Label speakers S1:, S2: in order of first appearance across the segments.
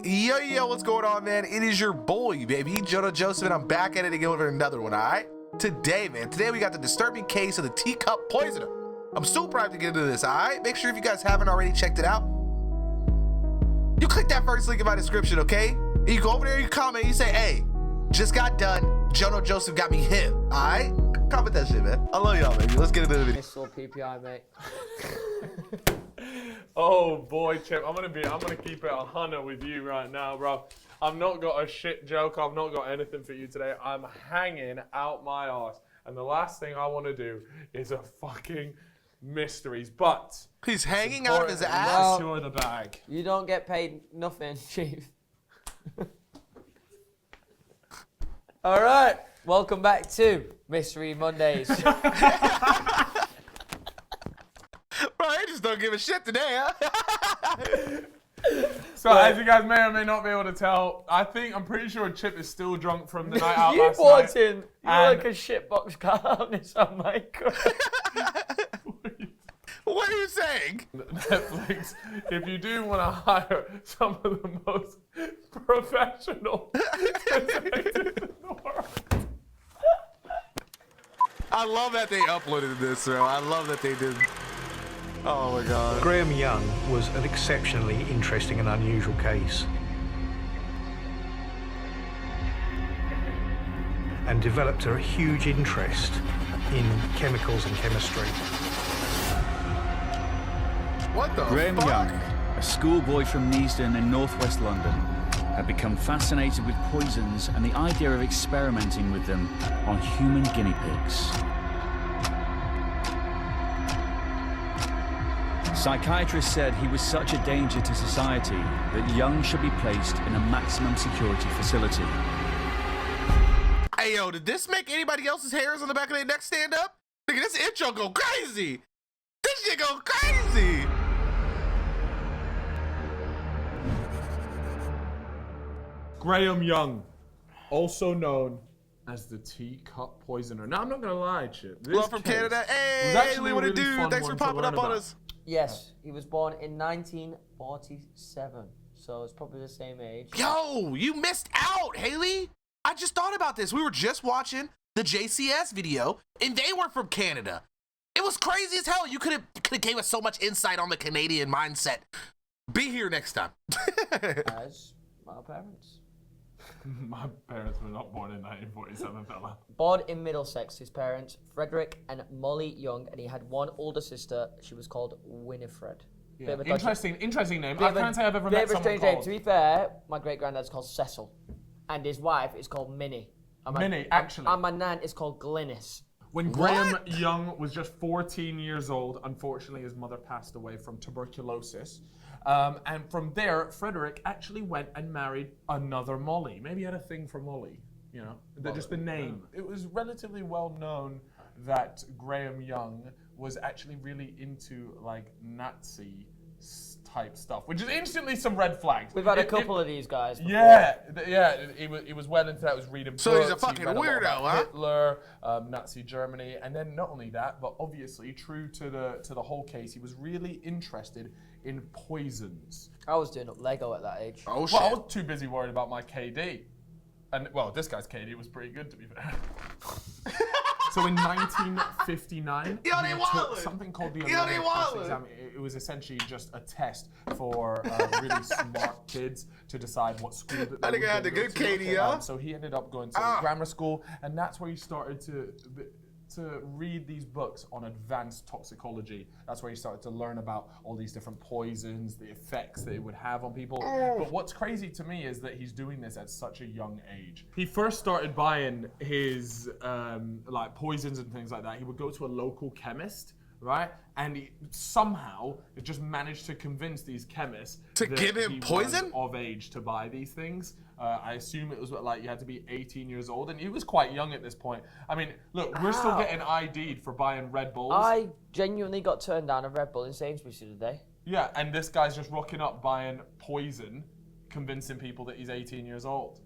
S1: Yo, what's going on, man? It is your boy, baby, JoeNoJoseph, and I'm back at it again with another one, all right? Today we got the disturbing case of the Teacup poisoner. I'm super hyped to get into this, all right? Make sure if you guys haven't already checked it out, you click that first link in my description, okay? And you go over there, you comment, you say, hey, just got done, JoeNoJoseph got me hit, all right? Comment that shit, man. I love y'all, baby. Let's get into the video.
S2: Nice little PPI, mate.
S3: Oh boy, Chip, I'm gonna keep it 100 with you right now, bro. I've not got a shit joke. I've not got anything for you today. I'm hanging out my arse, and the last thing I want to do is a fucking mysteries. But
S1: he's hanging out his ass.
S3: Secure the bag.
S2: You don't get paid nothing, Chief. All right, welcome back to Mystery Mondays.
S1: Bro, I just don't give a shit today, huh?
S3: So as you guys may or may not be able to tell, I'm pretty sure Chip is still drunk from the night out
S2: You
S3: last
S2: walked
S3: night.
S2: in, you're like a shitbox car on this on Michael.
S1: What are you saying?
S3: Netflix, if you do want to hire some of the most professional detectives in the world.
S1: I love that they uploaded this, bro. I love that they did. Oh my God.
S4: Graham Young was an exceptionally interesting and unusual case, and developed a huge interest in chemicals and chemistry.
S1: What the
S5: Graham
S1: fuck?
S5: Young, a schoolboy from Neasden in northwest London, had become fascinated with poisons and the idea of experimenting with them on human guinea pigs. Psychiatrists said he was such a danger to society that Young should be placed in a maximum security facility.
S1: Hey, yo, did this make anybody else's hairs on the back of their neck stand up? Nigga, this intro go crazy. This shit go crazy.
S3: Graham Young, also known as the Teacup poisoner. Now, I'm not gonna lie, Chip. This
S1: Love from
S3: case
S1: Canada.
S3: was
S1: Hey,
S3: actually
S1: what
S3: a
S1: it
S3: really
S1: do?
S3: fun
S1: Thanks for
S3: one to
S1: popping
S3: learn
S1: up on
S3: about.
S1: us.
S2: Yes, he was born in 1947, so it's probably the same age.
S1: Yo, you missed out, Haley. I just thought about this. We were just watching the JCS video, and they were from Canada. It was crazy as hell. You could have gave us so much insight on the Canadian mindset. Be here next time.
S2: As my parents.
S3: My parents were not born in 1947, fella.
S2: Born in Middlesex, his parents, Frederick and Molly Young, and he had one older sister. She was called Winifred.
S3: Yeah.
S2: Bit of a dodgy-
S3: Interesting name.
S2: bit
S3: I
S2: of a-
S3: can't say I've ever
S2: bit
S3: met
S2: of a
S3: someone
S2: strange name.
S3: called
S2: To be fair, my great granddad's called Cecil, and his wife is called Minnie. And my-
S3: Minnie, actually.
S2: And my nan is called Glynis.
S3: When Graham Young was just 14 years old, unfortunately his mother passed away from tuberculosis. And from there, Frederick actually went and married another Molly. Maybe he had a thing for Molly, you know? Just the name. It was relatively well known that Graham Young was actually really into like Nazi type stuff, which is instantly some red flags.
S2: We've had a couple of these guys before.
S3: Yeah, he was well into that. Was reading
S1: So
S3: books.
S1: he's a fucking
S3: He read lot
S1: weirdo,
S3: about
S1: huh?
S3: Hitler, Nazi Germany, and then not only that, but obviously true to the whole case, he was really interested in poisons.
S2: I was doing up Lego at that age.
S1: Oh, shit.
S3: Well, I was too busy worried about my KD, and well, this guy's KD was pretty good to be fair. So in 1959,
S1: Yo, they
S3: he took
S1: wildin'.
S3: something called the
S1: Yo, they
S3: 11th class
S1: wildin'.
S3: exam. It was essentially just a test for really smart kids to decide what school that they
S1: I think
S3: would
S1: I had
S3: go
S1: the good
S3: to.
S1: KD, huh?
S3: So he ended up going to grammar school, and that's where he started to read these books on advanced toxicology. That's where he started to learn about all these different poisons, the effects that it would have on people. But what's crazy to me is that he's doing this at such a young age. He first started buying his like poisons and things like that. He would go to a local chemist, right? And he somehow just managed to convince these chemists
S1: To
S3: that
S1: give him
S3: he was
S1: poison?
S3: of age to buy these things. I assume it was like you had to be 18 years old, and he was quite young at this point. I mean, look, we're still getting ID'd for buying Red Bulls.
S2: I genuinely got turned down a Red Bull in Sainsbury's the other day.
S3: Yeah, and this guy's just rocking up buying poison, convincing people that he's 18 years old.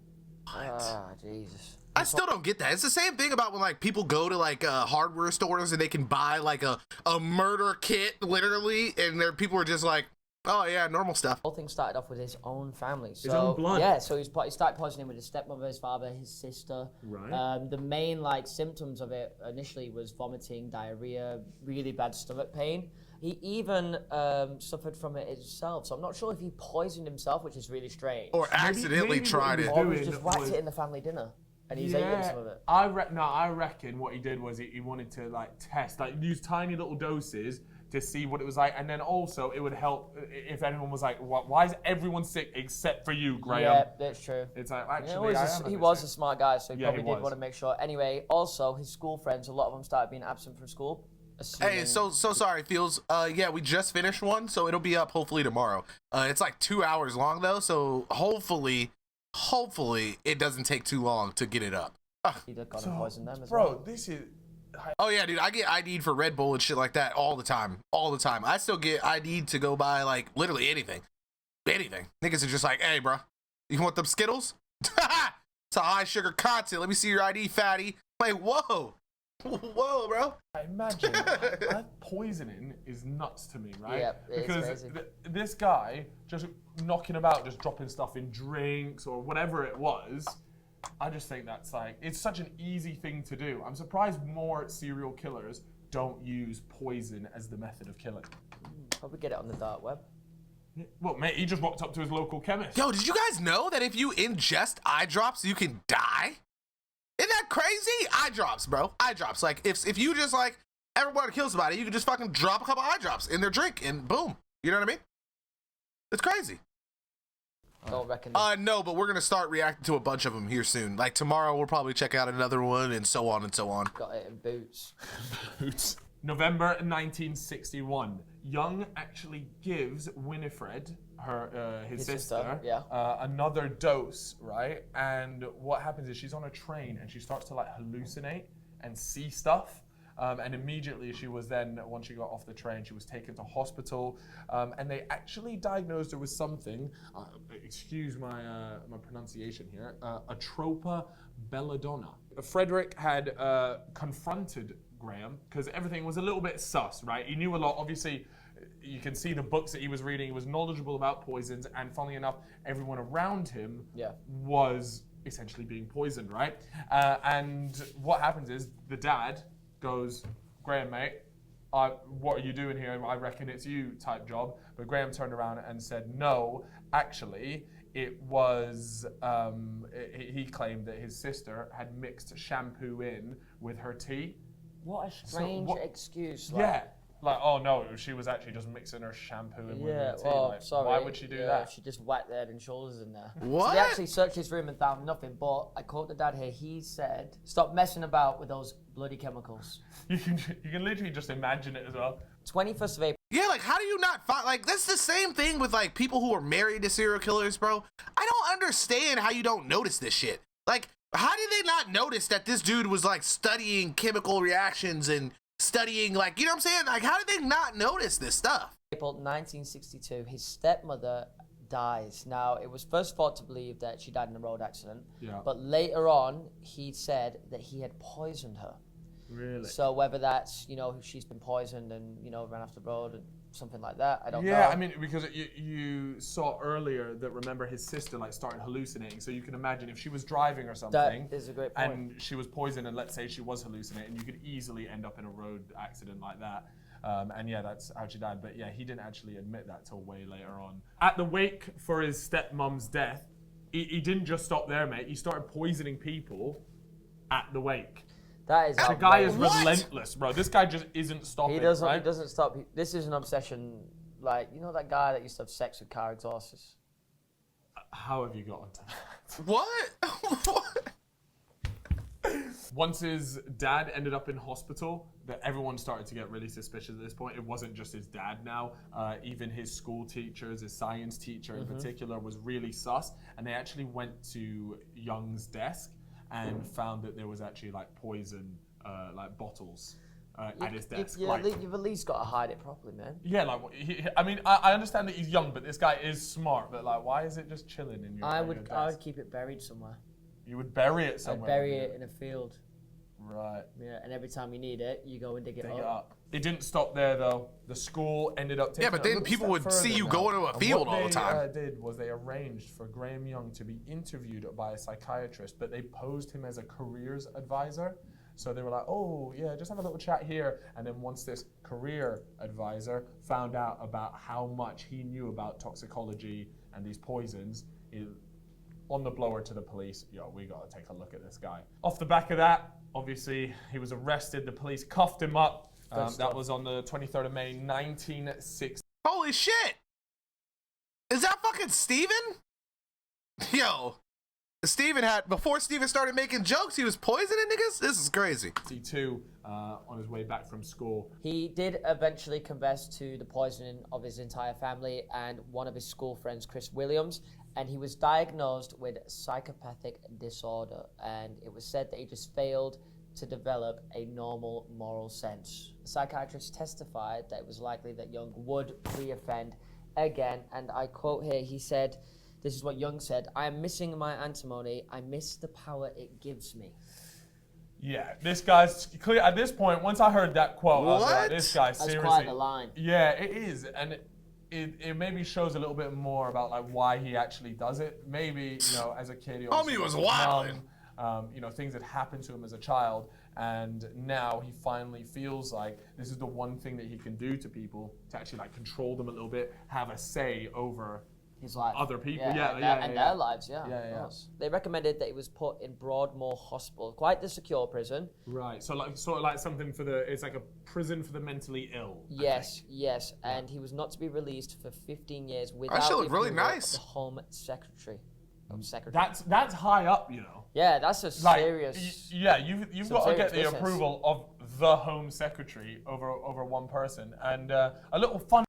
S2: Ah, Jesus.
S1: I still don't get that. It's the same thing about when like people go to like hardware stores and they can buy like a murder kit literally, and there people are just like, Oh yeah, normal stuff.
S2: whole thing started off with his own family. So,
S3: His own blood?
S2: Yeah, so he started poisoning with his stepmother, his father, his sister.
S3: Right.
S2: The main symptoms of it initially was vomiting, diarrhea, really bad stomach pain. He even suffered from it himself. So I'm not sure if he poisoned himself, which is really strange.
S1: Or accidentally
S3: maybe
S1: tried
S3: what he
S1: it.
S3: was
S2: Or he
S3: doing
S2: just whacked
S3: was-
S2: it in the family dinner. And he's eating some of it.
S3: I reckon what he did was he wanted to test, use tiny little doses to see what it was like, and then also it would help if anyone was like, why is everyone sick except for you, Graham?
S2: Yeah, that's true.
S3: It's like,
S2: Yeah,
S3: actually,
S2: he was a smart guy, so he
S3: Yeah,
S2: probably
S3: he
S2: did
S3: was.
S2: want to make sure. Anyway, also his school friends, a lot of them started being absent from school.
S1: Hey, so sorry, Feels. Yeah, we just finished one, so it'll be up hopefully tomorrow. It's like 2 hours long though, so hopefully it doesn't take too long to get it up.
S2: He'd have gone and poisoned them as well.
S3: Bro, this is.
S1: Oh yeah, dude, I get ID'd for Red Bull and shit like that all the time. I still get ID'd to go buy like literally anything. Niggas are just like, hey, bro, you want them Skittles? It's a high sugar content. Let me see your ID, fatty. Like, whoa, bro.
S3: I imagine poisoning is nuts to me, right?
S2: Yeah, it is
S3: because
S2: crazy.
S3: This guy just knocking about, just dropping stuff in drinks or whatever it was. I just think that's it's such an easy thing to do. I'm surprised more serial killers don't use poison as the method of killing.
S2: Probably get it on the dark web.
S3: Well, mate, he just walked up to his local chemist.
S1: Yo, did you guys know that if you ingest eye drops, you can die? Isn't that crazy? Eye drops, bro. Eye drops. Like, if you just ever want to kill somebody, you can just fucking drop a couple eye drops in their drink and boom. You know what I mean? It's crazy.
S2: Don't reckon.
S1: No, but we're gonna start reacting to a bunch of them here soon. Like tomorrow, we'll probably check out another one, and so on and so on.
S2: Got it in boots.
S3: November 1961. Young actually gives Winifred, his sister,
S2: yeah.
S3: another dose, right? And what happens is she's on a train and she starts to hallucinate and see stuff. And immediately she was then, once she got off the train, she was taken to hospital. And they actually diagnosed her with something, excuse my pronunciation here, atropa belladonna. Frederick had confronted Graham because everything was a little bit sus, right? He knew a lot. Obviously, you can see the books that he was reading. He was knowledgeable about poisons, and funnily enough, everyone around him was essentially being poisoned, right? And what happens is the dad goes, Graham, mate, what are you doing here? I reckon it's you type job. But Graham turned around and said, no, actually, it was, he claimed that his sister had mixed shampoo in with her tea.
S2: What a strange excuse.
S3: Yeah. Oh no, she was actually just mixing her shampoo in with her tea.
S2: Sorry.
S3: Why would she do that?
S2: She just whacked their head and shoulders in there.
S1: What?
S2: So they actually searched his room and found nothing, but I quote the dad here, he said, stop messing about with those bloody chemicals.
S3: You can literally just imagine it as well.
S2: 21st of April.
S1: Yeah, how do you not find, that's the same thing with, people who are married to serial killers, bro. I don't understand how you don't notice this shit. How did they not notice that this dude was, studying chemical reactions and studying, you know what I'm saying? How did they not notice this stuff?
S2: April 1962, his stepmother dies. Now, it was first thought to believe that she died in a road accident, but later on, he said that he had poisoned her.
S3: Really?
S2: So whether that's, she's been poisoned and, ran off the road and something like that, I don't know.
S3: Yeah, I mean, because you saw earlier that, remember, his sister started hallucinating. So you can imagine if she was driving or something.
S2: That is a great point.
S3: And she was poisoned, and let's say she was hallucinating, you could easily end up in a road accident like that. And yeah, that's how she died. But yeah, he didn't actually admit that till way later on. At the wake for his stepmom's death, he didn't just stop there, mate. He started poisoning people at the wake.
S2: That is
S3: The guy is
S1: What?
S3: relentless, bro. This guy just isn't stopping.
S2: He doesn't.
S3: right?
S2: He doesn't stop. This is an obsession. That guy that used to have sex with car exhausts.
S3: How have you got onto that?
S1: What?
S3: Once his dad ended up in hospital, that everyone started to get really suspicious at this point. It wasn't just his dad now. Even his school teachers, his science teacher in particular, was really sus. And they actually went to Young's desk and found that there was actually poison, bottles at his desk.
S2: You've at least got to hide it properly, man.
S3: Yeah, I understand that he's young, but this guy is smart. But why is it just chilling in your?
S2: I
S3: your
S2: would
S3: desk?
S2: keep it buried somewhere.
S3: You would bury it somewhere.
S2: I'd bury it in a field.
S3: Right.
S2: Yeah, and every time you need it, you go and dig it
S3: Dig it
S2: up.
S3: up. It didn't stop there though. The school ended up taking
S1: Yeah, but
S3: it a
S1: then
S3: little
S1: people
S3: step
S1: would see
S3: further
S1: you
S3: now.
S1: go into a
S3: And
S1: field
S3: what
S1: all the
S3: they,
S1: time.
S3: Did was they arranged for Graham Young to be interviewed by a psychiatrist, but they posed him as a careers advisor. So they were like, oh yeah, just have a little chat here. And then once this career advisor found out about how much he knew about toxicology and these poisons, on the blower to the police, yo, we gotta take a look at this guy. Off the back of that, obviously, he was arrested. The police cuffed him up. That was on the 23rd of May, 1960.
S1: Holy shit! Is that fucking Steven? Yo, Steven before Steven started making jokes, he was poisoning niggas? This is crazy.
S3: On his way back from school.
S2: He did eventually confess to the poisoning of his entire family and one of his school friends, Chris Williams, and he was diagnosed with psychopathic disorder, and it was said that he just failed to develop a normal moral sense. The psychiatrist testified that it was likely that Young would reoffend again, and I quote here, he said, this is what Young said, "I am missing my antimony. I miss the power it gives me."
S3: Yeah, this guy's clear. At this point, once I heard that quote, I was like, this guy seriously.
S2: That's quite the line.
S3: Yeah, it is. And it maybe shows a little bit more about like why he actually does it. Maybe, as a kid, he
S1: Homie was wilding.
S3: Things that happened to him as a child, and now he finally feels like this is the one thing that he can do to people to actually like control them a little bit, have a say over
S2: his life.
S3: Other people,
S2: and their lives, of
S3: Yeah.
S2: course. They recommended that he was put in Broadmoor Hospital, quite the secure prison.
S3: Right, so like sort of like something it's like a prison for the mentally ill.
S2: Yes, and he was not to be released for 15 years without
S1: That shit
S2: the
S1: looked really
S2: approval
S1: nice.
S2: of the Home Secretary.
S3: That's high up,
S2: Yeah, that's a serious.
S3: You've got to get the
S2: business.
S3: approval of the Home Secretary over one person. And a little fun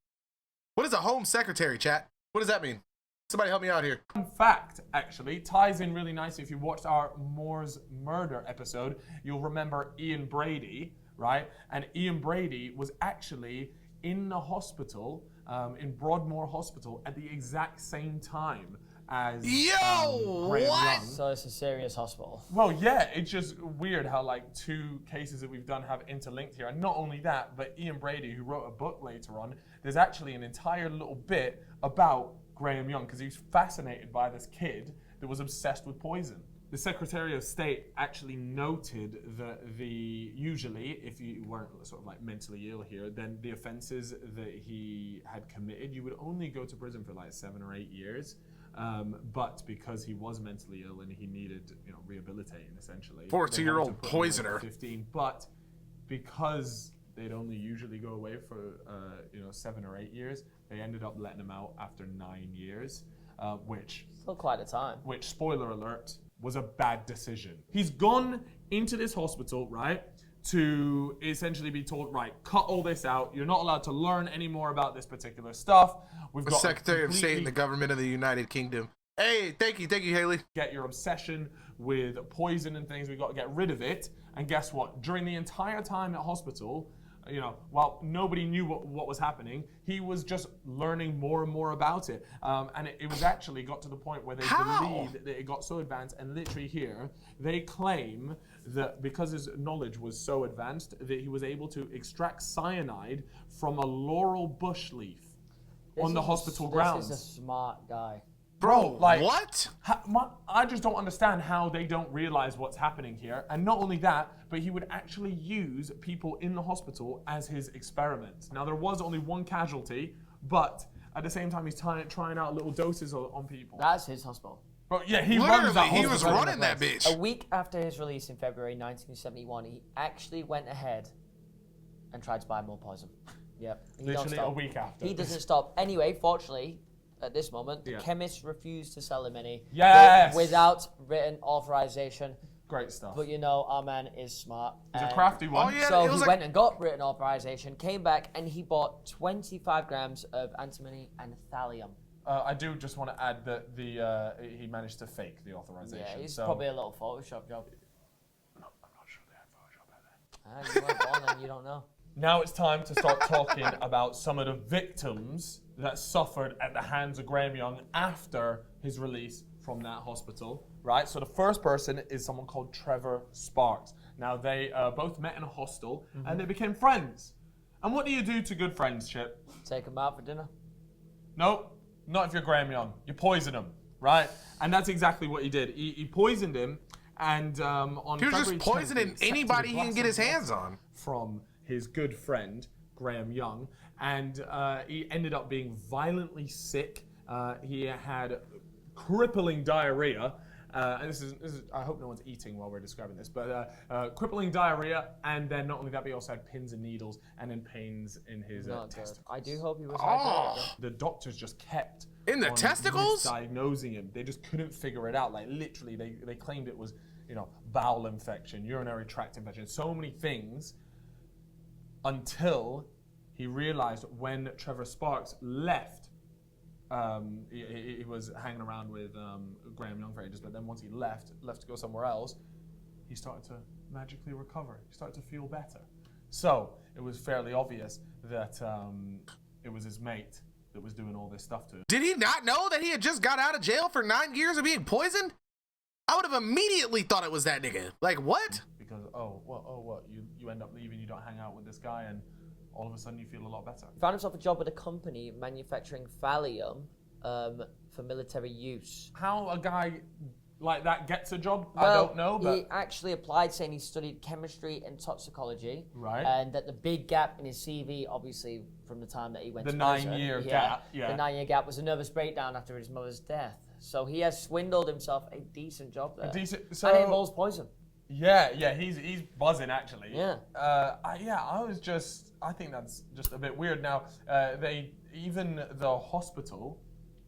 S1: What is a home secretary, chat? What does that mean? Somebody help me out here.
S3: fact, actually, ties in really nicely. If you watched our Moore's Murder episode, you'll remember Ian Brady, right? And Ian Brady was actually in the hospital, in Broadmoor Hospital, at the exact same time as Graham Young.
S2: So it's a serious hospital.
S3: Well, yeah, it's just weird how like two cases that we've done have interlinked here. And not only that, but Ian Brady, who wrote a book later on, there's actually an entire little bit about Graham Young because he was fascinated by this kid that was obsessed with poison. The Secretary of State actually noted that usually, if you weren't sort of like mentally ill here, then the offenses that he had committed, you would only go to prison for like 7 or 8 years. But because he was mentally ill and he needed, rehabilitating essentially.
S1: 14-year-old poisoner.
S3: 15, but because they'd only usually go away for 7 or 8 years, they ended up letting him out after 9 years, which
S2: Still quite a time.
S3: which, spoiler alert, was a bad decision. He's gone into this hospital, right, to essentially be told, right, cut all this out. You're not allowed to learn any more about this particular stuff. We've
S1: The
S3: got
S1: Secretary of State in the government of the United Kingdom. Hey, thank you, Haley.
S3: Get your obsession with poison and things. We've got to get rid of it. And guess what? During the entire time at hospital, while nobody knew what was happening, he was just learning more and more about it. And it was actually got to the point where they believed that it got so advanced, and literally here, they claim that because his knowledge was so advanced, that he was able to extract cyanide from a laurel bush leaf on the hospital grounds.
S2: This is a smart guy.
S3: Bro, like
S1: what?
S3: I just don't understand how they don't realize what's happening here. And not only that, but he would actually use people in the hospital as his experiments. Now, there was only one casualty, but at the same time, he's trying out little doses on people.
S2: That's his hospital.
S3: Bro, yeah, he runs that
S1: Literally, he was
S3: hospital.
S1: running that bitch.
S2: A week after his release in February 1971, he actually went ahead and tried to buy more poison. Yep. He don't
S3: Literally
S2: stop.
S3: a week after.
S2: He doesn't stop. Anyway, fortunately, at this moment, the chemists refused to sell him any.
S3: Yes!
S2: Without written authorization.
S3: Great stuff.
S2: But our man is smart.
S3: He's a crafty one.
S1: Oh, yeah.
S2: So
S1: it was
S2: he
S1: like-
S2: went and got written authorization, came back, and he bought 25 grams of antimony and thallium.
S3: I do just want to add that he managed to fake the authorization.
S2: Yeah, he's
S3: so
S2: probably a little Photoshop job.
S3: I'm not sure they had Photoshop back then.
S2: You weren't born then, you don't know.
S3: Now it's time to start talking about some of the victims that suffered at the hands of Graham Young after his release from that hospital, right? So the first person is someone called Trevor Sparks. Now they both met in a hostel and they became friends. And what do you do to good friends, Chip?
S2: Take him out for dinner.
S3: Nope, not if you're Graham Young. You poison him, right? And that's exactly what he did. He poisoned him, and on
S1: He was
S3: February
S1: just poisoning
S3: 10th, he
S1: anybody he
S3: accepted
S1: can
S3: a
S1: get his
S3: glass of
S1: hands
S3: water
S1: on.
S3: from his good friend, Graham Young, and he ended up being violently sick. He had crippling diarrhea. And this is, I hope no one's eating while we're describing this, but crippling diarrhea, and then not only that, but he also had pins and needles and then pains in his
S2: Not good.
S3: testicles.
S2: I do hope he was
S1: Oh.
S3: The doctors just kept
S1: In the
S3: on
S1: testicles?
S3: misdiagnosing him. They just couldn't figure it out. Like literally, they claimed it was, bowel infection, urinary tract infection, so many things, until he realized when Trevor Sparks left. He was hanging around with Graham Young for ages, but then once he left to go somewhere else, he started to magically recover. He started to feel better. So it was fairly obvious that it was his mate that was doing all this stuff to him.
S1: Did he not know that he had just got out of jail for 9 years of being poisoned? I would have immediately thought it was that nigga. Like, what?
S3: Because, what? You end up leaving, you don't hang out with this guy, and all of a sudden you feel a lot better.
S2: Found himself a job at a company manufacturing thallium for military use.
S3: How a guy like that gets a job, I
S2: Well,
S3: don't know, but
S2: he actually applied saying he studied chemistry and toxicology.
S3: Right.
S2: And that the big gap in his CV, obviously from the time that he went
S3: The
S2: to
S3: 9-year
S2: prison,
S3: gap, yeah.
S2: The 9-year gap was a nervous breakdown after his mother's death. So he has swindled himself a decent job there.
S3: and it
S2: involves poison.
S3: Yeah, he's buzzing actually.
S2: Yeah.
S3: I think that's just a bit weird. Now, the hospital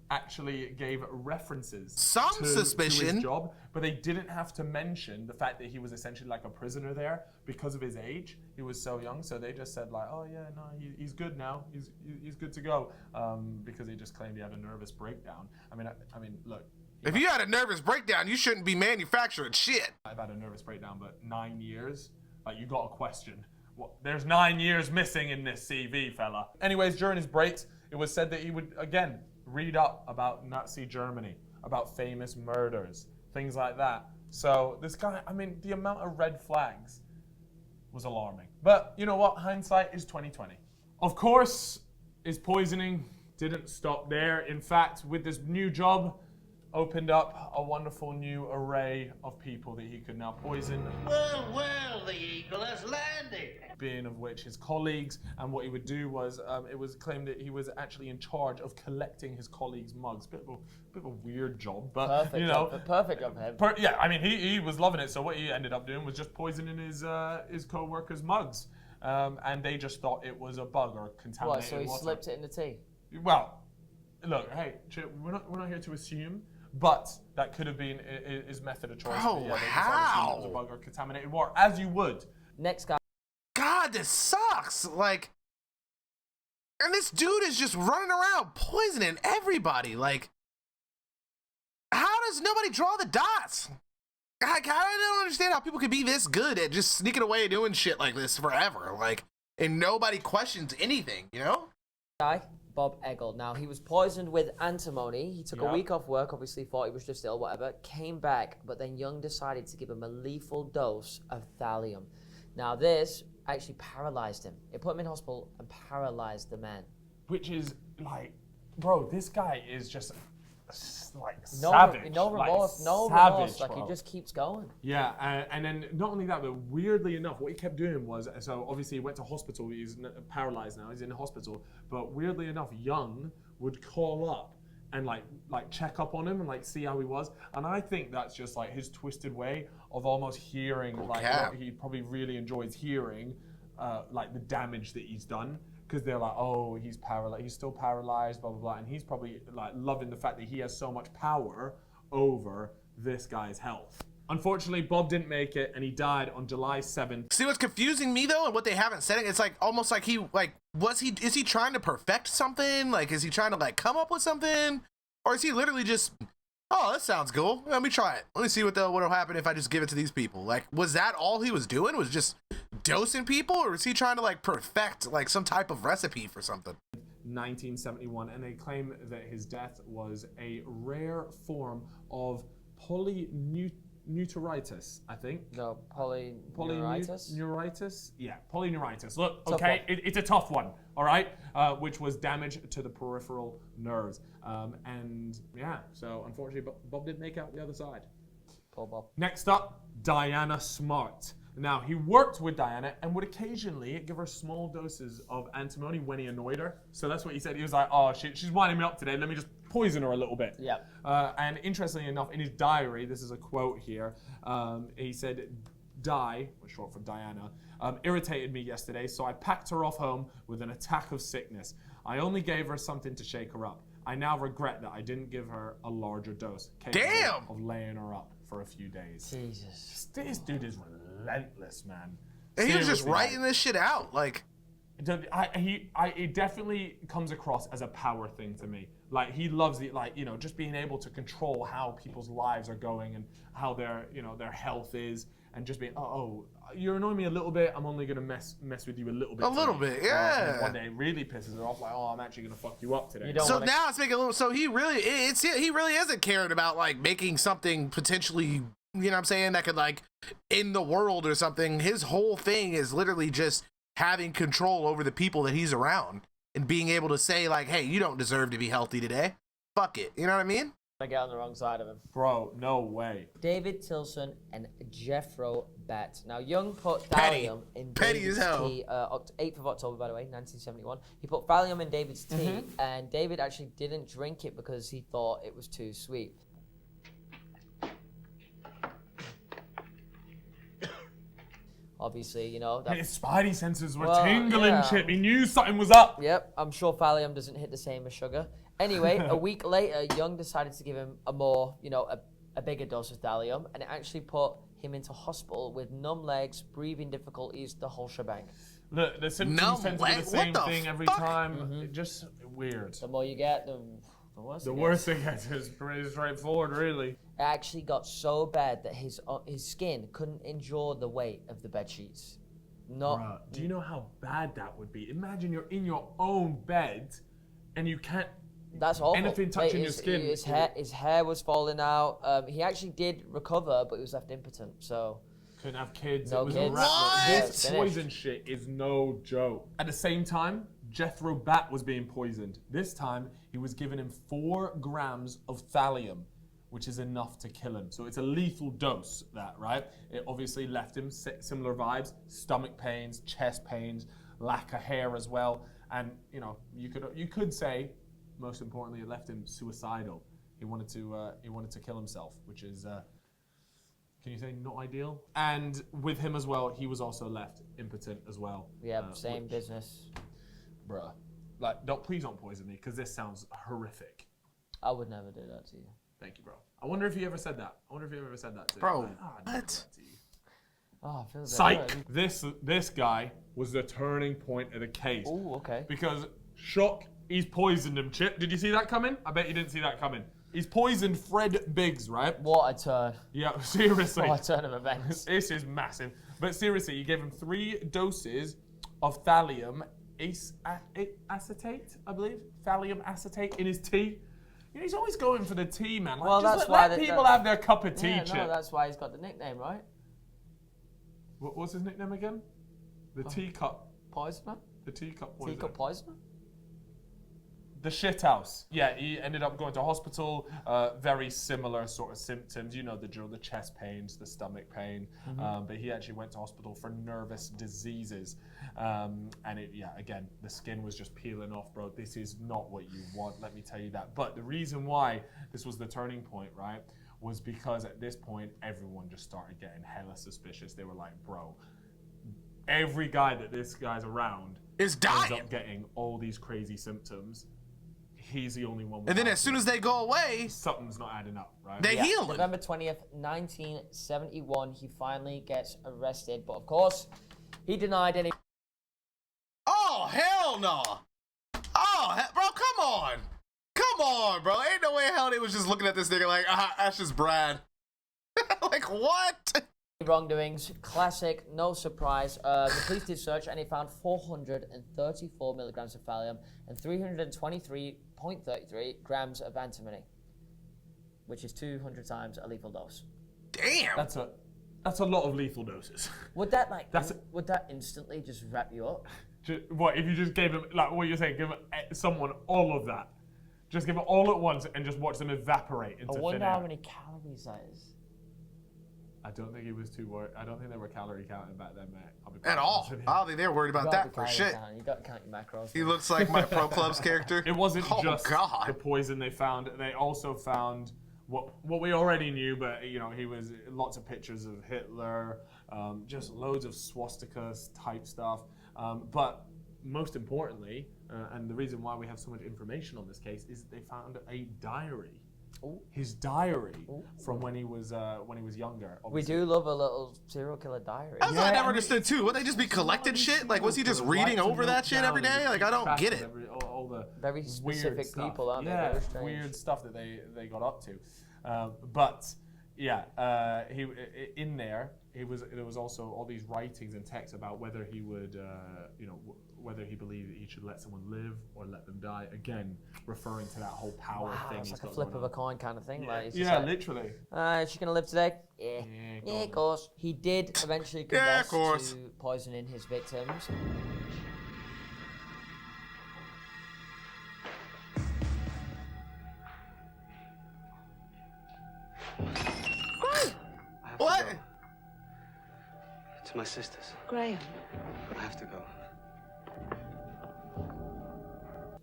S3: actually gave references
S1: Some
S3: to
S1: suspicion.
S3: his job, but they didn't have to mention the fact that he was essentially like a prisoner there because of his age. He was so young, so they just said like, oh yeah, no, he's good now. He's good to go, because he just claimed he had a nervous breakdown. I mean, look.
S1: If you had a nervous breakdown, you shouldn't be manufacturing shit.
S3: I've had a nervous breakdown, but 9 years? Like, you got a question. What? There's 9 years missing in this CV, fella. Anyways, during his breaks, it was said that he would, again, read up about Nazi Germany, about famous murders, things like that. So this guy, the amount of red flags was alarming. But you know what? Hindsight is 20/20. Of course, his poisoning didn't stop there. In fact, with this new job, opened up a wonderful new array of people that he could now poison.
S6: Well, the eagle has landed.
S3: Being of which his colleagues, and what he would do was, it was claimed that he was actually in charge of collecting his colleagues' mugs. Bit of a weird job, but
S2: Perfect job. Perfect job for him.
S3: He was loving it. So what he ended up doing was just poisoning his co-workers' mugs, and they just thought it was a bug or contaminated
S2: What, so he
S3: water.
S2: slipped it in the tea?
S3: Well, look, hey, Chip, we're not here to assume, but that could have been his method of choice.
S1: Oh,
S3: But yeah, they just
S1: how?
S3: assumed it was a bug or contaminated water, as you would.
S2: Next guy.
S1: God, this sucks. Like, and this dude is just running around poisoning everybody. Like, how does nobody draw the dots? I don't understand how people could be this good at just sneaking away and doing shit like this forever. Like, and nobody questions anything, you know?
S2: Guy, Bob Eggle. Now, he was poisoned with antimony. He took a
S3: Yeah.
S2: week off work, obviously thought he was just ill, whatever. Came back, but then Young decided to give him a lethal dose of thallium. Now, this actually paralyzed him. It put him in hospital and paralyzed the man.
S3: Which is like, bro, this guy is just like
S2: No,
S3: savage.
S2: no
S3: like,
S2: remorse, no
S3: savage,
S2: remorse. Like,
S3: bro.
S2: he just keeps going.
S3: Yeah, and then not only that, but weirdly enough, what he kept doing was, so obviously he went to hospital, he's paralyzed now, he's in hospital, but weirdly enough, Young would call up and like check up on him and like see how he was, and I think that's just like his twisted way of almost hearing, like what he probably really enjoys hearing, like the damage that he's done. Because they're like, oh, he's paralyzed, he's still paralyzed, blah, blah, blah. And he's probably like loving the fact that he has so much power over this guy's health. Unfortunately, Bob didn't make it, and he died on July 7th.
S1: See what's confusing me though, and what they haven't said, it's like almost like is he trying to perfect something? Like, is he trying to like come up with something? Or is he literally just, oh, that sounds cool, let me try it. Let me see what'll happen if I just give it to these people. Like, was that all he was doing? Was just dosing people? Or is he trying to like perfect like some type of recipe for something?
S3: 1971, and they claim that his death was a rare form of polynucleosis. polyneuritis, I think.
S2: No, polyneuritis.
S3: Polyneuritis? Yeah, polyneuritis. Look,
S2: Tough
S3: okay, it's a tough one, all right? Which was damage to the peripheral nerves. And yeah, so unfortunately, Bob didn't make out the other side.
S2: Poor Bob.
S3: Next up, Diana Smart. Now, he worked with Diana and would occasionally give her small doses of antimony when he annoyed her. So that's what he said. He was like, oh, she's winding me up today. Let me just poison her a little bit.
S2: Yeah.
S3: And interestingly enough, in his diary, this is a quote here, he said, Di, which is short for Diana, irritated me yesterday, so I packed her off home with an attack of sickness. I only gave her something to shake her up. I now regret that I didn't give her a larger dose.
S1: Damn!
S3: Of laying her up for a few days.
S2: Jesus.
S3: This dude is relentless, man.
S1: And he was just
S3: Seriously,
S1: writing this shit out. Like,
S3: it definitely comes across as a power thing to me. Like, he loves the, like, you know, just being able to control how people's lives are going and how their, you know, their health is, and just being, oh, you're annoying me a little bit, I'm only gonna mess with you a little bit.
S1: A little bit, yeah.
S3: And one day it really pisses her off, like, oh, I'm actually gonna fuck you up today.
S1: so now it's making a little. So he really isn't caring about like making something potentially, you know what I'm saying, that could like end the world or something. His whole thing is literally just having control over the people that he's around and being able to say like, hey, you don't deserve to be healthy today. Fuck it. You know what I mean?
S2: I get on the wrong side of him.
S3: Bro, no way.
S2: David Tilson and Jethro Batt. Now, Young put
S1: Petty.
S2: thallium in
S1: Petty
S2: David's
S1: as hell.
S2: tea, 8th of October, by the way, 1971. He put thallium in David's tea, and David actually didn't drink it because he thought it was too sweet. Obviously, you know.
S3: His spidey senses were
S2: Well,
S3: tingling,
S2: yeah.
S3: Chip. He knew something was up.
S2: Yep, I'm sure thallium doesn't hit the same as sugar. Anyway, a week later, Young decided to give him a more, you know, a bigger dose of thallium, and it actually put him into hospital with numb legs, breathing difficulties, the whole shebang.
S3: The symptoms
S1: Numb
S3: tend to be
S1: leg?
S3: the same
S1: What the
S3: thing every
S1: fuck?
S3: time. It just weird.
S2: The more you get, the worse
S3: The
S2: it
S3: worst
S2: gets.
S3: thing is pretty straightforward, really.
S2: It actually got so bad that his skin couldn't endure the weight of the bed sheets.
S3: Bruh, do you know how bad that would be? Imagine you're in your own bed and you can't.
S2: That's awful.
S3: Anything touching your
S2: his,
S3: skin.
S2: His hair was falling out. He actually did recover, but he was left impotent. So
S3: Couldn't have kids.
S2: No
S3: it was
S2: kids.
S3: A wrap.
S1: What?
S3: This
S2: Finished.
S3: poison shit is no joke. At the same time, Jethro Batt was being poisoned. This time, he was giving him 4 grams of thallium, which is enough to kill him. So it's a lethal dose, that, right? It obviously left him similar vibes, stomach pains, chest pains, lack of hair as well. And, you know, you could say, most importantly, it left him suicidal. He wanted to kill himself, which is, can you say not ideal? And with him as well, he was also left impotent as well.
S2: yeah, same business.
S3: Bruh. Like, please don't poison me, because this sounds horrific.
S2: I would never do that to you.
S3: Thank you, bro. I wonder if he ever said that. I wonder if he ever said that to
S1: Bro,
S3: Like, I'd never
S1: what?
S3: do that to you.
S2: Oh, I feel a bit
S3: Psych!
S2: hurt.
S3: This guy was the turning point of the case.
S2: Ooh, okay.
S3: Because, shock, he's poisoned him, Chip. Did you see that coming? I bet you didn't see that coming. He's poisoned Fred Biggs, right?
S2: What a turn.
S3: Yeah, seriously.
S2: What a turn of events.
S3: This is massive. But seriously, you gave him 3 doses of thallium acetate, I believe. Thallium acetate in his tea. You know, he's always going for the tea, man. Like,
S2: Well,
S3: just
S2: that's
S3: let
S2: why
S3: people have their cup of tea,
S2: Yeah,
S3: Chip.
S2: no, that's why he's got the nickname, right?
S3: What's his nickname again? The teacup.
S2: Poisoner?
S3: The teacup poisoner.
S2: Teacup poisoner?
S3: The shithouse. Yeah, he ended up going to hospital. Very similar sort of symptoms. You know the drill, the chest pains, the stomach pain. But he actually went to hospital for nervous diseases. And again, the skin was just peeling off, bro. This is not what you want, let me tell you that. But the reason why this was the turning point, right, was because at this point, everyone just started getting hella suspicious. They were like, bro, every guy that this guy's around
S1: Is
S3: ends
S1: dying.
S3: up getting all these crazy symptoms. He's the only one.
S1: And then as soon as they go away,
S3: something's not adding up, right?
S1: they heal him.
S2: November 20th, 1971, he finally gets arrested. But of course, he denied any.
S1: Oh, hell no. Oh, bro, come on. Come on, bro. Ain't no way in hell they was just looking at this nigga like, that's just Brad. Like, what?
S2: wrongdoings. Classic, no surprise. The police did search and they found 434 milligrams of thallium and 323.33 grams of antimony, which is 200 times a lethal dose.
S1: Damn.
S3: That's a lot of lethal doses.
S2: Would that instantly just wrap you up?
S3: What if you just gave him, like what you're saying, give someone all of that? Just give it all at once and just watch them evaporate into
S2: I
S3: thin
S2: wonder
S3: air.
S2: how many calories that is.
S3: I don't think he was too worried. I don't think they were calorie counting back then, mate.
S1: At all. I don't think they were worried about that for shit.
S2: You got to count your macros.
S1: He looks like my Pro Clubs character.
S3: It wasn't
S1: Oh,
S3: just
S1: God.
S3: the poison they found. They also found what we already knew, but he was lots of pictures of Hitler, just loads of swastikas type stuff. But most importantly, and the reason why we have so much information on this case is they found a diary.
S2: Ooh.
S3: His diary from when he was younger.
S2: We
S3: Obviously.
S2: do love a little serial killer diary.
S1: That's what I never understood too. Would they just be collecting shit? Like, was he just reading over that shit every day? Like, I don't get it.
S3: All the
S2: Very
S3: weird
S2: specific
S3: stuff.
S2: people, aren't they?
S3: Yeah,
S2: Very strange.
S3: weird stuff that they got up to. But yeah, he in there. There was also all these writings and texts about whether he would, whether he believed that he should let someone live or let them die. Again, referring to that whole power thing.
S2: It's
S3: he's
S2: like a
S3: got
S2: flip
S3: going
S2: of a
S3: on.
S2: coin kind of thing. Like, it's just
S3: Yeah,
S2: like,
S3: literally.
S2: is she gonna live today? Yeah,
S3: go
S2: of
S3: on.
S2: course. He did eventually
S1: Yeah,
S2: confess
S1: of course.
S2: to poisoning his victims.
S1: What?
S7: To my sisters.
S8: Graham.
S7: I have to go.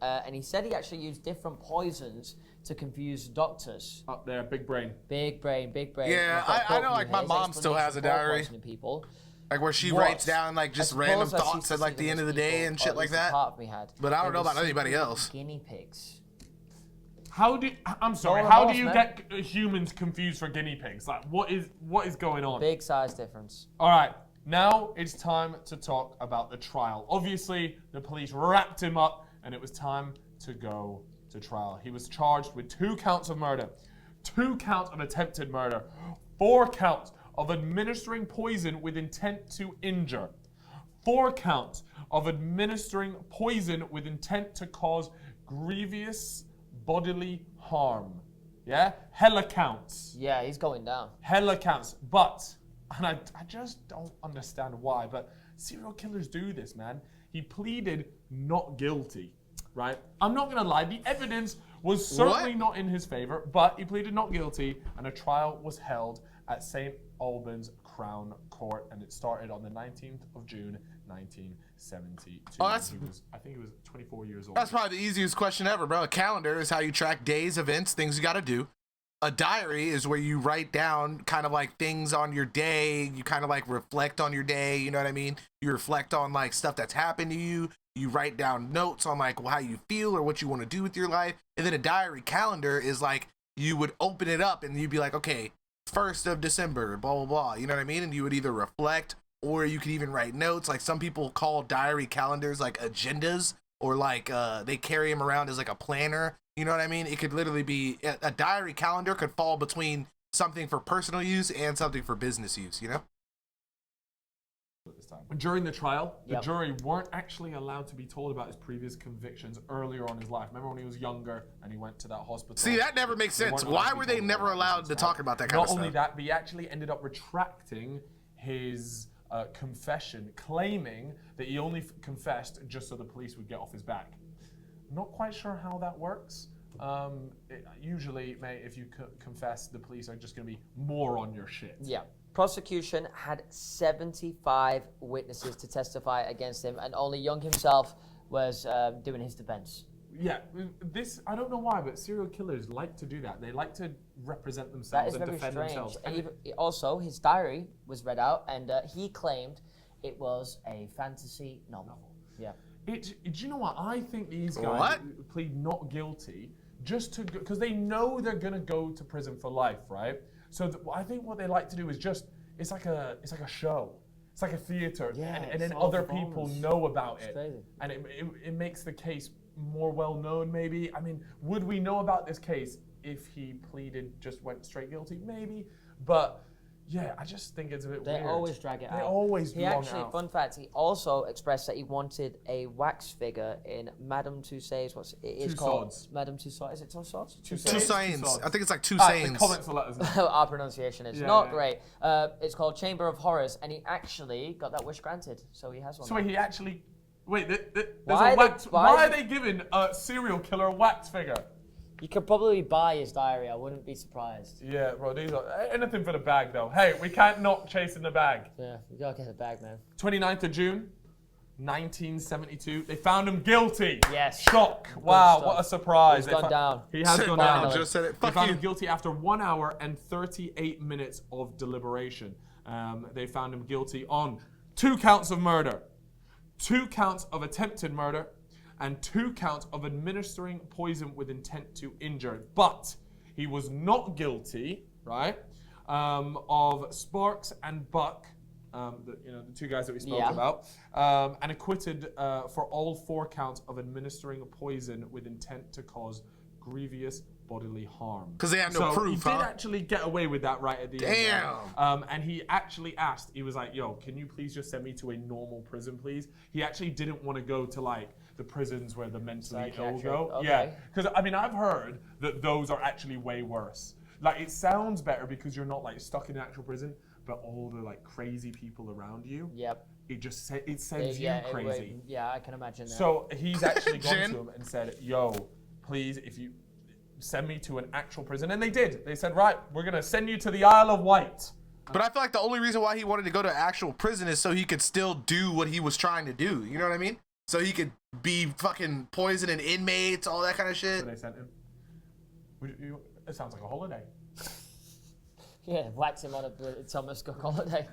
S2: And he said he actually used different poisons to confuse doctors.
S3: Up there, big brain.
S2: Big brain, big brain.
S1: Yeah,
S2: We've got
S1: I know,
S2: both
S1: like, my
S2: his
S1: mom still has a
S2: explanation for
S1: diary.
S2: poisoning people.
S1: Like where she
S2: What?
S1: writes down like just
S2: I
S1: random
S2: suppose I
S1: thoughts
S2: see
S1: at like the
S2: them
S1: end of
S2: as
S1: the day
S2: people,
S1: and
S2: or
S1: shit
S2: at
S1: like
S2: least a
S1: that.
S2: Part of me had.
S1: But I don't
S2: They
S1: know
S2: were
S1: about anybody
S2: secretly
S1: else.
S2: Guinea pigs.
S3: I'm sorry.
S2: Go on,
S3: How
S2: boss,
S3: do you
S2: man.
S3: get humans confused for guinea pigs? Like, what is going on?
S2: Big size difference.
S3: All right, now it's time to talk about the trial. Obviously, the police wrapped him up, and it was time to go to trial. He was charged with 2 counts of murder, 2 counts of attempted murder, 4 counts of administering poison with intent to injure, 4 counts of administering poison with intent to cause grievous bodily harm. Yeah? Hella counts.
S2: Yeah, he's going down.
S3: Hella counts. But, and I just don't understand why, but serial killers do this, man. He pleaded not guilty, right? I'm not gonna lie, the evidence was certainly not in his favor, but he pleaded not guilty, and a trial was held at St. Albans Crown Court, and it started on the 19th of June, 1972.
S1: Oh,
S3: I think he was 24 years old.
S1: That's probably the easiest question ever, bro. A calendar is how you track days, events, things you got to do. A diary is where you write down kind of like things on your day. You kind of like reflect on your day. You know what I mean? You reflect on like stuff that's happened to you. You write down notes on like how you feel or what you want to do with your life. And then a diary calendar is like you would open it up and you'd be like, okay, 1st of December, blah, blah, blah. You know what I mean? And you would either reflect or you could even write notes. Like some people call diary calendars like agendas, or like they carry them around as like a planner. You know what I mean? It could literally be a diary calendar could fall between something for personal use and something for business use, you know?
S3: During the trial, the
S2: Yep.
S3: jury weren't actually allowed to be told about his previous convictions earlier on in his life. Remember when he was younger and he went to that hospital?
S1: See, that never makes
S3: They
S1: sense.
S3: weren't allowed
S1: Why
S3: to be
S1: were they
S3: told
S1: never
S3: about
S1: allowed
S3: this
S1: to
S3: as
S1: talk
S3: well.
S1: about that kind
S3: Not
S1: of stuff?
S3: only that, but he actually ended up retracting his confession, claiming that he only confessed just so the police would get off his back. Not quite sure how that works. Usually, mate, if you confess, the police are just going to be more on your shit.
S2: Yeah. Prosecution had 75 witnesses to testify against him, and only Young himself was doing his defense.
S3: Yeah, I don't know why, but serial killers like to do that. They like to represent
S2: That
S3: themselves
S2: is
S3: and
S2: very
S3: defend
S2: strange.
S3: themselves.
S2: And also, his diary was read out, and he claimed it was a fantasy novel. Yeah.
S3: Do you know what? I think these guys plead not guilty just to, because they know they're gonna go to prison for life, right? So I think what they like to do is just, it's like a show. It's like a theater,
S2: Yeah,
S3: and then
S2: it's all
S3: other people
S2: performance.
S3: know about
S2: It's
S3: it,
S2: crazy.
S3: and it makes the case more well known. Maybe, I mean, would we know about this case if he pleaded, just went straight guilty? Maybe, but Yeah, I just think it's a bit
S2: They
S3: weird.
S2: always drag it out.
S3: They always
S2: He
S3: long
S2: actually,
S3: out.
S2: fun fact, he also expressed that he wanted a wax figure in Madame Tussauds. What's it is
S3: Two
S2: called?
S3: swords.
S2: Madame Tussauds. Is it Tussauds?
S1: Two
S3: Saints.
S1: Saints. I think it's like Two
S3: The
S1: Saints.
S3: comments will let us know.
S2: Our pronunciation is
S3: Yeah,
S2: not
S3: yeah.
S2: great. It's called Chamber of Horrors, and he actually got that wish granted, so he has one.
S3: So
S2: now.
S3: wait, he actually... Wait, there's
S2: Why
S3: a wax...
S2: they-
S3: Why
S2: why
S3: are they giving a serial killer a wax figure?
S2: You could probably buy his diary. I wouldn't be surprised.
S3: Yeah, bro, these are... Anything for the bag, though. Hey, we can't not chase in the bag.
S2: Yeah, you gotta get the bag, man.
S3: 29th of June, 1972. They found him guilty.
S2: Yes.
S3: Shock. Wow,
S2: stuff.
S3: what a surprise.
S2: He's
S3: They
S2: gone
S3: fo-
S2: down.
S3: He has
S1: Sit
S3: gone
S1: down,
S3: down.
S1: just said it.
S3: They
S1: Fuck
S3: found
S1: you.
S3: him guilty after 1 hour and 38 minutes of deliberation. They found him guilty on 2 counts of murder, 2 counts of attempted murder, and 2 counts of administering poison with intent to injure. But he was not guilty, right, of Sparks and Buck, the 2 guys that we spoke
S2: Yeah.
S3: about, and acquitted for all 4 counts of administering poison with intent to cause grievous bodily harm.
S1: 'Cause they had no proof,
S3: he
S1: huh?
S3: did actually get away with that right at the end.
S1: Damn.
S3: And he actually asked, he was like, yo, can you please just send me to a normal prison, please? He actually didn't want to go to like the prisons where the mentally ill
S2: Psychiatric,
S3: go.
S2: okay.
S3: Yeah, because I mean, I've heard that those are actually way worse. Like it sounds better because you're not like stuck in an actual prison, but all the like crazy people around you,
S2: Yep.
S3: it just it sends
S2: Yeah,
S3: you crazy.
S2: yeah, I can imagine that.
S3: So he's actually gone
S1: Jen?
S3: to him and said, yo, please, if you send me to an actual prison. And they did. They said, right, we're going to send you to the Isle of Wight.
S1: But I feel like the only reason why he wanted to go to actual prison is so he could still do what he was trying to do. You know what I mean? So he could be fucking poisoning inmates, all that kind of shit.
S3: So they sent him. It sounds like a holiday.
S2: Yeah, wax him on a Thomas Cook holiday.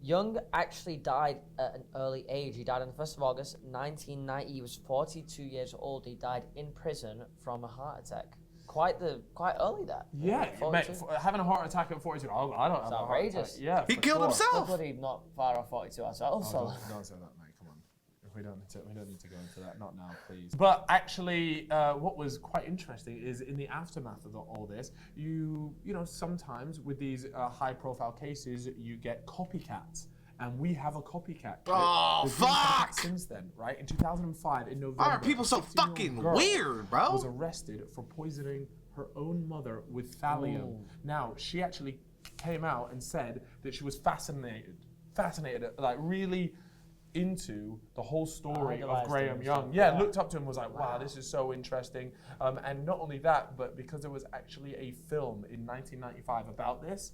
S2: Young actually died at an early age. He died on the 1st of August, 1990. He was 42 years old. He died in prison from a heart attack. Quite early that.
S3: Yeah, mate,
S2: 42.
S3: having a heart attack at 42. Oh, I don't have a heart attack.
S2: outrageous.
S3: Yeah,
S1: He
S3: for
S1: killed
S3: sure.
S1: himself.
S2: Nobody not far off 42 ourselves.
S3: Oh, don't say that, mate. Come on. We don't need to go into that. Not now, please. But actually, what was quite interesting is in the aftermath of all this, you know, sometimes with these high-profile cases, you get copycats. And we have a copycat.
S1: Oh,
S3: There's been copycats
S1: fuck!
S3: Since then, right? In 2005, in November,
S1: Why are people so
S3: 16-year-old
S1: fucking
S3: girl
S1: weird, bro?
S3: was arrested for poisoning her own mother with thallium.
S2: Ooh.
S3: Now, she actually came out and said that she was fascinated, like really into the whole story of
S2: Idolized him
S3: Graham
S2: and
S3: Young.
S2: stuff.
S3: Yeah,
S2: Yeah.
S3: looked up to him, was like, wow, this is so interesting. And not only that, but because there was actually a film in 1995 about this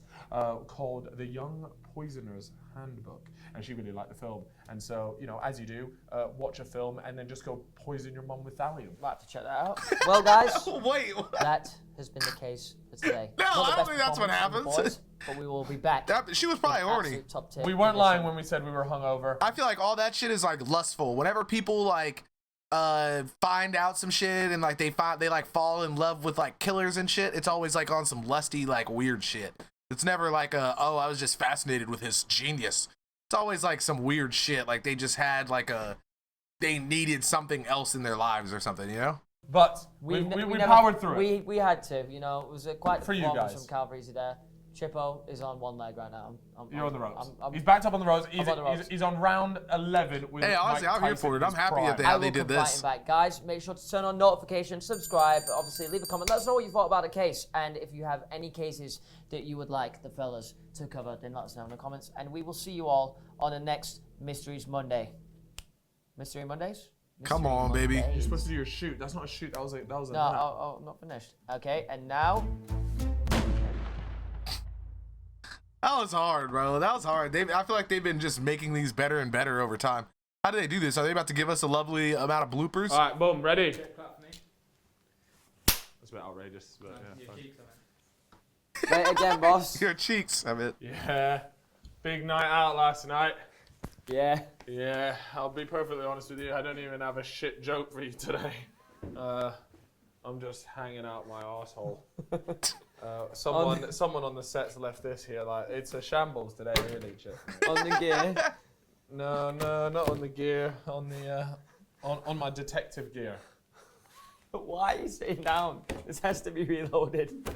S3: called The Young Poisoner's Handbook. And she really liked the film. And so, you know, as you do, watch a film and then just go poison your mum with thallium.
S2: Might have to check that out. Well, guys,
S1: Wait,
S2: that has been the case for today.
S1: No,
S2: Not the
S1: I don't
S2: best
S1: think that's what
S2: performance from the
S1: happens.
S2: boys, but we will be back.
S1: she was probably
S2: in
S1: horny.
S2: absolute top tier
S3: We weren't
S2: condition.
S3: lying when we said we were hungover.
S1: I feel like all that shit is like lustful. Whenever people like find out some shit and like they like fall in love with like killers and shit, it's always like on some lusty like weird shit. It's never like I was just fascinated with his genius. It's always like some weird shit. Like they just had like they needed something else in their lives or something, you know?
S3: But we
S2: never-
S3: powered through it.
S2: We had to, you know, it was quite
S3: For
S2: the
S3: you
S2: performance
S3: guys.
S2: from Calvary's there. Chippo is on one leg right now.
S3: You're on the ropes.
S2: I'm
S3: He's backed up on the ropes.
S2: on the ropes.
S3: He's on round 11 with
S1: Hey, honestly,
S3: Mike
S1: I'm here
S3: Tyson
S1: for it.
S3: in
S1: I'm
S3: his
S1: happy
S3: prime.
S1: at the
S2: I
S1: how
S2: will
S1: they did
S2: come
S1: this.
S2: fighting back. Guys, make sure to turn on notifications, subscribe, obviously leave a comment. Let us know what you thought about the case. And if you have any cases that you would like the fellas to cover, then let us know in the comments. And we will see you all on the next Mysteries Monday. Mystery Mondays?
S1: Come
S2: Mystery
S1: on, baby.
S2: Mondays.
S3: You're supposed to do your shoot. That's not a shoot. That was a
S2: No,
S3: nap.
S2: I'm not finished. Okay, and now...
S1: That was hard, bro. That was hard. I feel like they've been just making these better and better over time. How do they do this? Are they about to give us a lovely amount of bloopers?
S3: All right, boom, ready. That's a bit outrageous, but yeah.
S2: Wait again, boss.
S1: Your cheeks, I mean.
S3: Yeah, big night out last night.
S2: Yeah.
S3: Yeah, I'll be perfectly honest with you. I don't even have a shit joke for you today. I'm just hanging out my asshole. Someone on the set's left this here. Like it's a shambles today, really. Chip.
S2: On the gear.
S3: No, not on the gear. On the on my detective gear.
S2: Why are you sitting down? This has to be reloaded.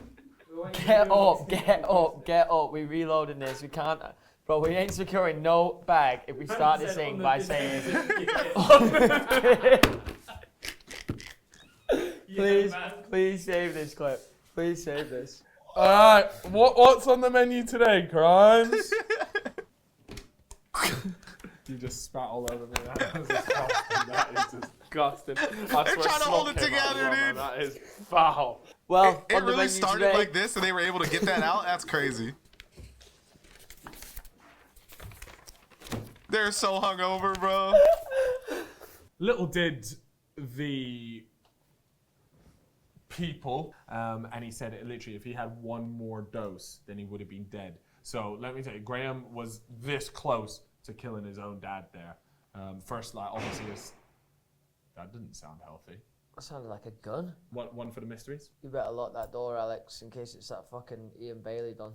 S2: Get up, get up, get up. We reloading this. We can't. Bro, we ain't securing no bag if we start this thing by saying. Please save this clip. Please save this.
S3: Alright, what's on the menu today, Crimes? You just spat all over me. That is disgusting. That is disgusting.
S1: They're trying to hold it together, dude.
S3: That is foul.
S2: Well,
S1: It
S2: on the
S1: really
S2: menu
S1: started
S2: today,
S1: like this and they were able to get that out? That's crazy. They're so hungover, bro.
S3: Little did the people, and he said it literally, if he had one more dose, then he would have been dead. So let me tell you, Graham was this close to killing his own dad there. First, like, obviously, that didn't sound healthy.
S2: that sounded like a gun.
S3: One for the mysteries?
S2: You better lock that door, Alex, in case it's that fucking Ian Bailey done.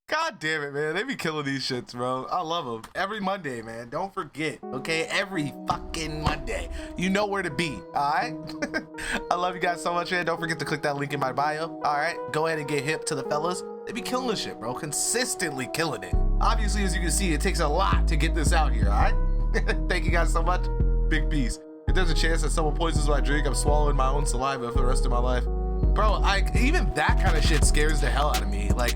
S1: God damn it, man. They be killing these shits, bro. I love them. Every Monday, man. Don't forget, okay? Every fucking Monday. You know where to be, all right? I love you guys so much, man. Don't forget to click that link in my bio, all right? Go ahead and get hip to the fellas. They be killing this shit, bro. Consistently killing it. Obviously, as you can see, it takes a lot to get this out here, all right? Thank you guys so much. Big peace. If there's a chance that someone poisons my drink, I'm swallowing my own saliva for the rest of my life. Bro, even that kind of shit scares the hell out of me. Like,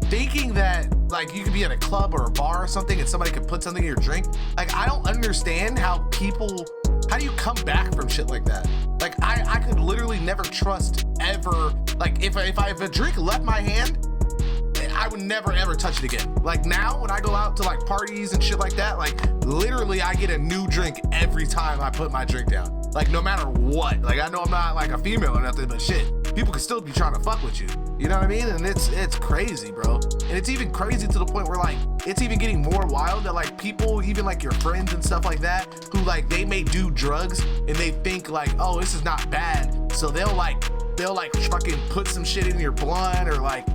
S1: thinking that like you could be at a club or a bar or something and somebody could put something in your drink, like I don't understand how do you come back from shit like that? Like I could literally never trust ever, like if a drink left my hand, I would never ever touch it again. Like now when I go out to like parties and shit like that, like literally I get a new drink every time I put my drink down. Like no matter what. Like I know I'm not like a female or nothing, but shit, people could still be trying to fuck with you. You know what I mean? And it's crazy, bro. And it's even crazy to the point where like it's even getting more wild that like people, even like your friends and stuff like that, who like they may do drugs and they think like, oh, this is not bad. So they'll like fucking put some shit in your blunt or like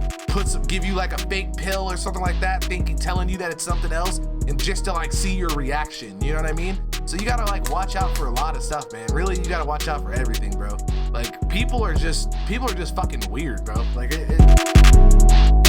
S1: give you like a fake pill or something like that, telling you that it's something else, and just to like see your reaction. You know what I mean? So you gotta like watch out for a lot of stuff, man. Really, you gotta watch out for everything, bro. Like people are just fucking weird, bro. Like it